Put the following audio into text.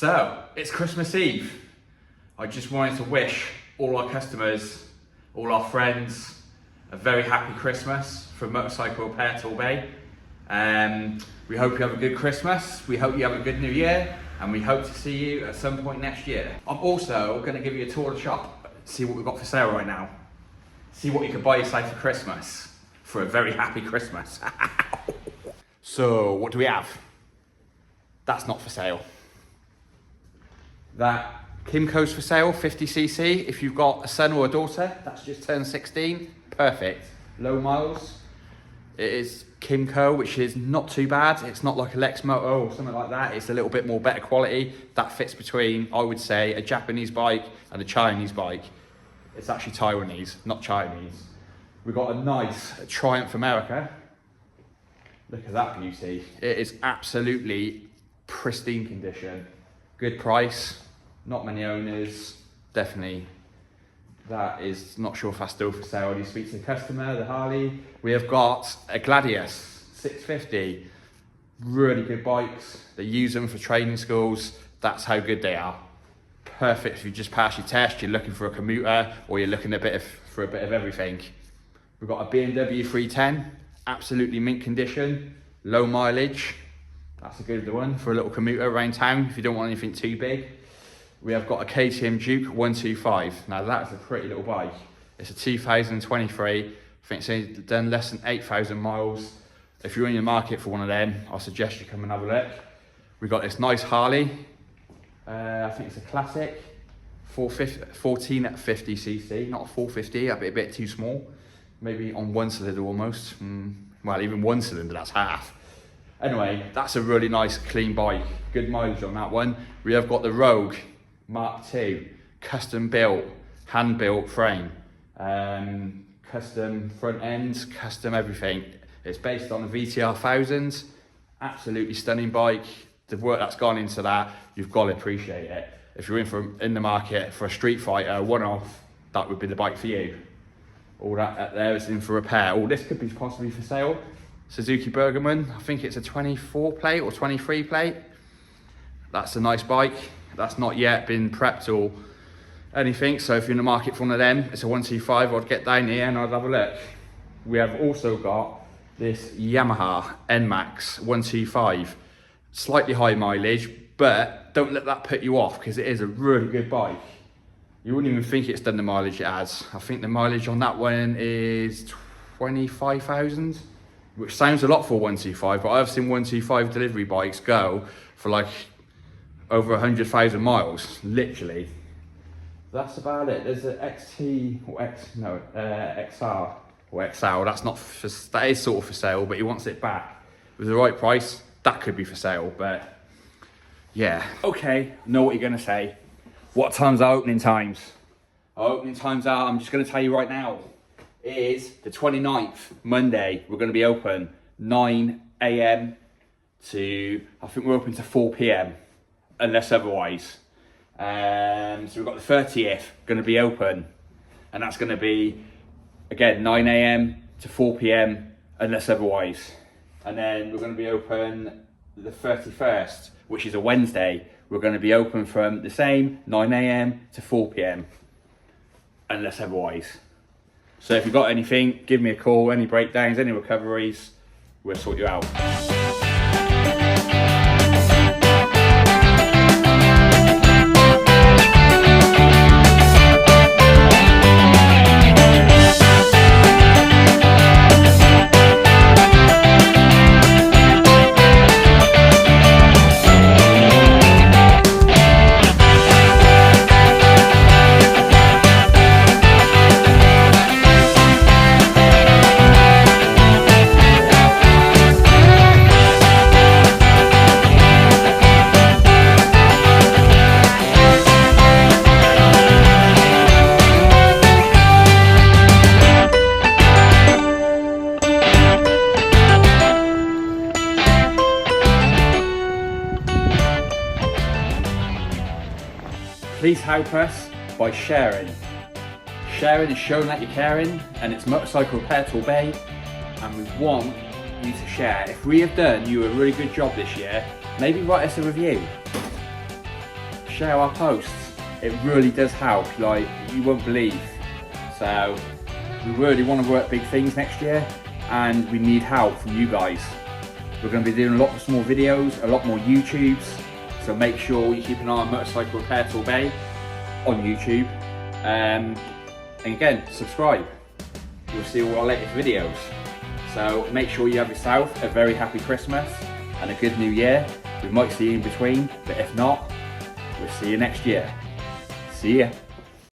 So, it's Christmas Eve. I just wanted to wish all our customers, all our friends, a very happy Christmas from Motorcycle Repair Torbay. We hope you have a good Christmas, we hope you have a good New Year, and we hope to see you at some point next year. I'm also going to give you a tour of the shop, see what we've got for sale right now. See what you can buy yourself for Christmas, for a very happy Christmas. So, what do we have? That's not for sale. That Kimco's for sale, 50cc. If you've got a son or a daughter that's just turned 16, perfect. Low miles. It is Kimco, which is not too bad. It's not like a Lex Moto or something like that. It's a little bit more better quality. That fits between, I would say, a Japanese bike and a Chinese bike. It's actually Taiwanese, not Chinese. We've got a nice Triumph America. Look at that beauty. It is absolutely pristine condition. Good price, not many owners, definitely. That is, not sure if that's still for sale. You speak to the customer, the Harley. We have got a Gladius 650. Really good bikes. They use them for training schools. That's how good they are. Perfect if you just pass your test, you're looking for a commuter, or you're looking for a bit of everything. We've got a BMW 310, absolutely mint condition, low mileage. That's a good one for a little commuter around town if you don't want anything too big. We have got a KTM Duke 125. Now that is a pretty little bike. It's a 2023. I think it's only done less than 8,000 miles. If you're in the market for one of them, I suggest you come and have a look. We've got this nice Harley. I think it's a classic. 14 at 50cc, not a 450, that'd be a bit too small. Maybe on one cylinder almost. Well, even one cylinder, that's half. Anyway, that's a really nice, clean bike. Good mileage on that one. We have got the Rogue Mark II, custom built, hand built frame, custom front ends, custom everything. It's based on a VTR 1000, absolutely stunning bike. The work that's gone into that, you've got to appreciate it. If you're in the market for a street fighter, one-off, that would be the bike for you. All that there is in for repair. Oh, this could be possibly for sale. Suzuki Bergman, I think it's a 24 plate or 23 plate. That's a nice bike. That's not yet been prepped or anything. So if you're in the market for one of them, it's a 125, I'd get down here and I'd have a look. We have also got this Yamaha NMAX 125. Slightly high mileage, but don't let that put you off because it is a really good bike. You wouldn't even think it's done the mileage it has. I think the mileage on that one is 25,000, which sounds a lot for 125, but I've seen 125 delivery bikes go for like over 100,000 miles, literally. That's about it. There's an XT or XR or XL. That is sort of for sale, but he wants it back with the right price. That could be for sale, but yeah. Okay, know what you're gonna say. What time's our opening times? Our opening times are, I'm just gonna tell you right now, it is the 29th, Monday. We're gonna be open 9 AM to, I think we're open to 4 PM, unless otherwise. So we've got the 30th gonna be open, and that's gonna be, again, 9 AM to 4 PM, unless otherwise. And then we're gonna be open the 31st, which is a Wednesday. We're going to be open from the same 9 AM to 4 PM, unless otherwise. So if you've got anything, give me a call, any breakdowns, any recoveries, we'll sort you out. Please help us by sharing. Sharing is showing that you're caring, and it's Motorcycle Repair Torbay, and we want you to share. If we have done you a really good job this year, maybe write us a review. share our posts. It really does help, like you won't believe. So we really want to work big things next year, and we need help from you guys. We're going to be doing a lot more videos, a lot more YouTubes, so make sure you keep an eye on Motorcycle Repair Torbay on YouTube. And again, subscribe. You'll see all our latest videos. So make sure you have yourself a very happy Christmas and a good new year. We might see you in between, but if not, we'll see you next year. See ya.